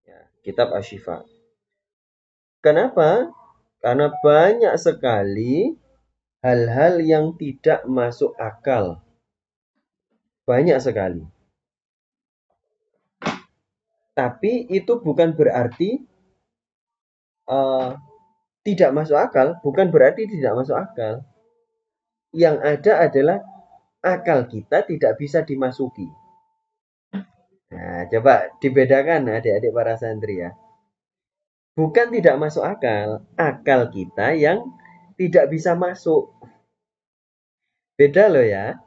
Ya, kitab Asy-Syifa. Kenapa? Karena banyak sekali hal-hal yang tidak masuk akal. Banyak sekali. Tapi itu bukan berarti uh, tidak masuk akal, bukan berarti tidak masuk akal. Yang ada adalah akal kita tidak bisa dimasuki. Nah, coba dibedakan adik-adik para santri ya. Bukan tidak masuk akal kita yang tidak bisa masuk. Beda loh ya.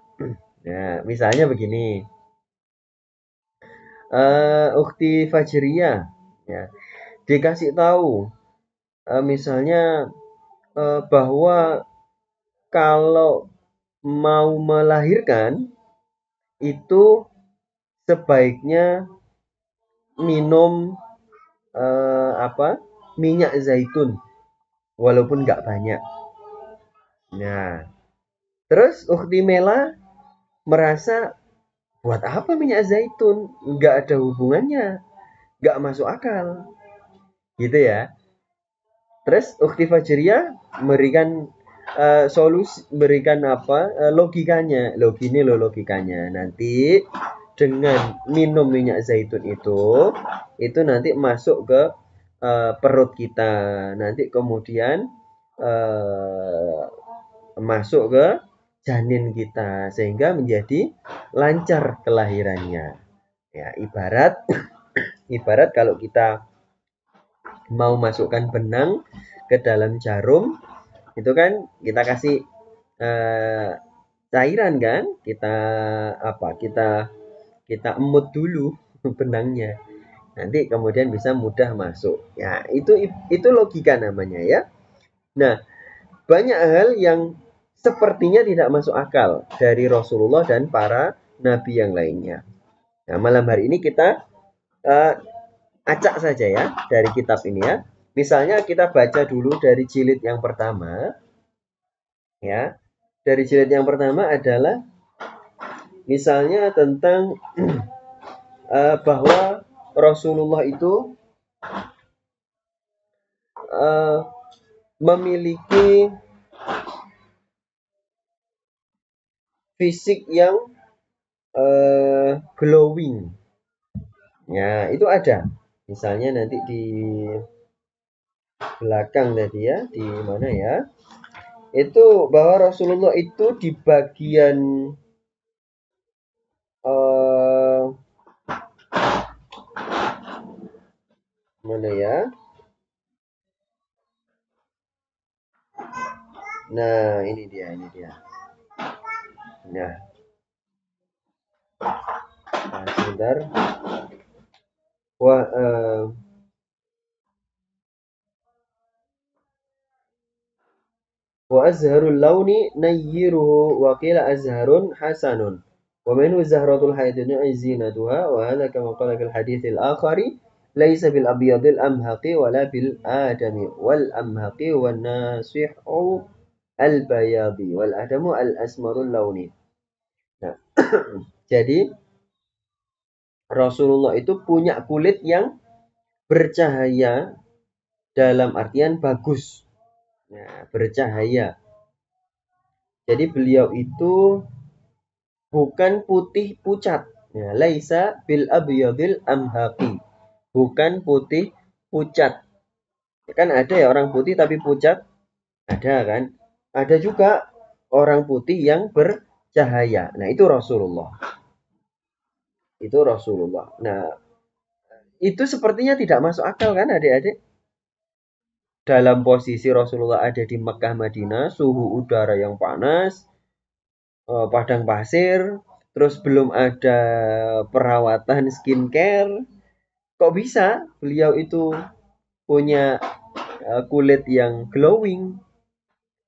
Nah, misalnya begini. Ukti Fajriyah ya, dikasih tahu misalnya bahwa kalau mau melahirkan itu sebaiknya minum minyak zaitun walaupun nggak banyak. Nah, terus Ukti Mela merasa buat apa minyak zaitun? Nggak ada hubungannya, nggak masuk akal, gitu ya. Terus Ukti Fajriyah memberikan solusi, berikan logikanya. Ini loh logikanya. Nanti dengan minum minyak zaitun itu nanti masuk ke perut kita. Nanti kemudian masuk ke janin kita sehingga menjadi lancar kelahirannya. Ya, ibarat kalau kita mau masukkan benang ke dalam jarum, itu kan kita kasih cairan kan, kita emut dulu benangnya, nanti kemudian bisa mudah masuk. Ya, itu logika namanya ya. Nah, banyak hal yang sepertinya tidak masuk akal dari Rasulullah dan para nabi yang lainnya. Nah, malam hari ini kita acak saja ya dari kitab ini ya. Misalnya kita baca dulu dari jilid yang pertama. Ya. Dari jilid yang pertama adalah misalnya tentang bahwa Rasulullah itu memiliki fisik yang glowing. Ya, itu ada. Misalnya nanti di belakang tadi ya, di mana ya? Itu bahwa Rasulullah itu di bagian mana ya? Nah, ini dia. Nah, sebentar. Wah, wa azharul launi nayyiruhu wa qila azharun hasanun wa minhu zahratul haidini zinatuha wa hadha kama qala fil haditsil akhari laysa bil abyadil amhaqi wala bil adami wal amhaqi wan nasihu al bayadi wal adamu al asmarul launi. Nah, jadi Rasulullah itu punya kulit yang bercahaya dalam artian bagus. Nah, bercahaya. Jadi beliau itu bukan putih pucat. Ya, laisa bil abyadil amhaqi. Bukan putih pucat. Kan ada ya orang putih tapi pucat? Ada kan? Ada juga orang putih yang bercahaya. Nah, itu Rasulullah. Itu Rasulullah. Nah, itu sepertinya tidak masuk akal kan adik-adik? Dalam posisi Rasulullah ada di Mekah Madinah, suhu udara yang panas, padang pasir, terus belum ada perawatan skincare. Kok bisa beliau itu punya kulit yang glowing?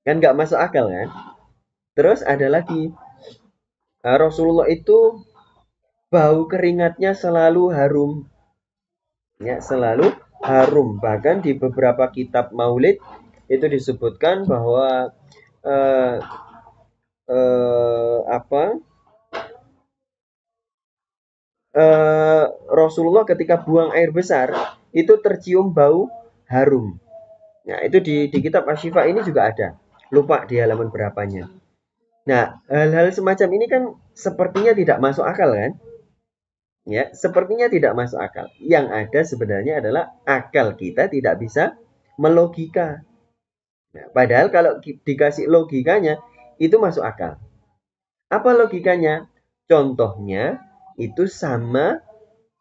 Kan nggak masuk akal kan? Terus ada lagi, Rasulullah itu bau keringatnya selalu harum. Ya, selalu harum. Bahkan di beberapa kitab Maulid itu disebutkan bahwa eh, apa Rasulullah ketika buang air besar itu tercium bau harum. Nah, itu di kitab Asy-Syifa ini juga ada. Lupa di halaman berapanya. Nah, hal-hal semacam ini kan sepertinya tidak masuk akal kan? Ya, sepertinya tidak masuk akal. Yang ada sebenarnya adalah akal kita tidak bisa melogika. Nah, padahal kalau dikasih logikanya itu masuk akal. Apa logikanya? Contohnya itu sama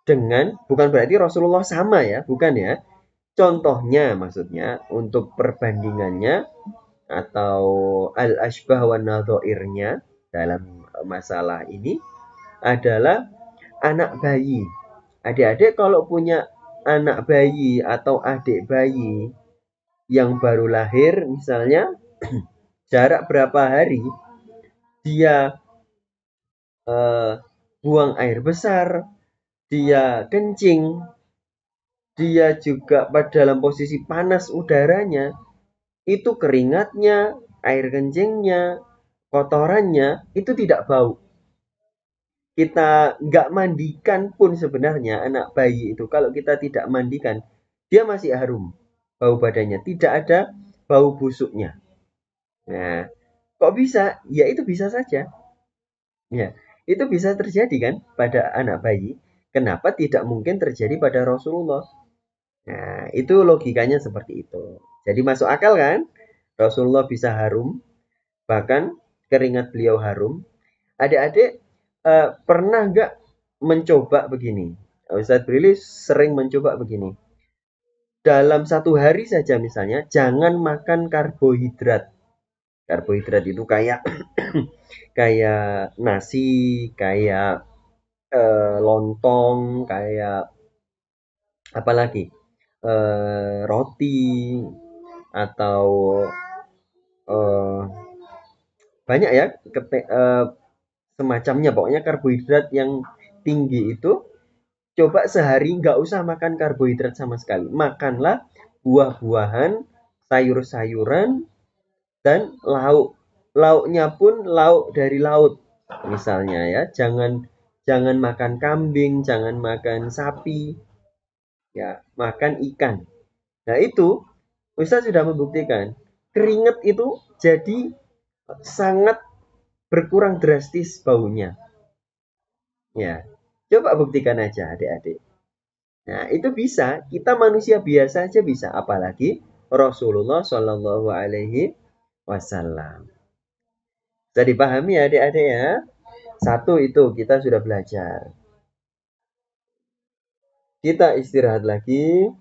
dengan, bukan berarti Rasulullah sama ya, bukan ya. Contohnya maksudnya untuk perbandingannya atau al-ashbah wa nadhairnya dalam masalah ini adalah anak bayi. Adik-adik kalau punya anak bayi atau adik bayi yang baru lahir misalnya, jarak berapa hari dia buang air besar, dia kencing, dia juga pada dalam posisi panas udaranya, itu keringatnya, air kencingnya, kotorannya itu tidak bau. Kita nggak mandikan pun sebenarnya anak bayi itu, kalau kita tidak mandikan, dia masih harum bau badannya, tidak ada bau busuknya. Nah, kok bisa? Ya itu bisa saja. Ya, itu bisa terjadi kan pada anak bayi. Kenapa tidak mungkin terjadi pada Rasulullah? Nah, itu logikanya seperti itu. Jadi masuk akal kan? Rasulullah bisa harum, bahkan keringat beliau harum. Adik-adik pernah nggak mencoba begini? Ustadz Brili sering mencoba begini. Dalam satu hari saja misalnya, jangan makan karbohidrat. Karbohidrat itu kayak kayak nasi, kayak lontong, kayak apa lagi? Roti atau eh, banyak ya semacamnya, pokoknya karbohidrat yang tinggi itu. Coba sehari nggak usah makan karbohidrat sama sekali, makanlah buah-buahan, sayur-sayuran, dan lauk. Lauknya pun lauk dari laut misalnya ya, jangan jangan makan kambing, jangan makan sapi, ya makan ikan. Nah itu Ustaz sudah membuktikan keringat itu jadi sangat berkurang drastis baunya. Ya, coba buktikan aja adik-adik. Nah, itu bisa. Kita manusia biasa aja bisa, apalagi Rasulullah Shallallahu Alaihi Wasallam. Bisa dipahami ya adik-adik ya? Satu itu kita sudah belajar. Kita istirahat lagi.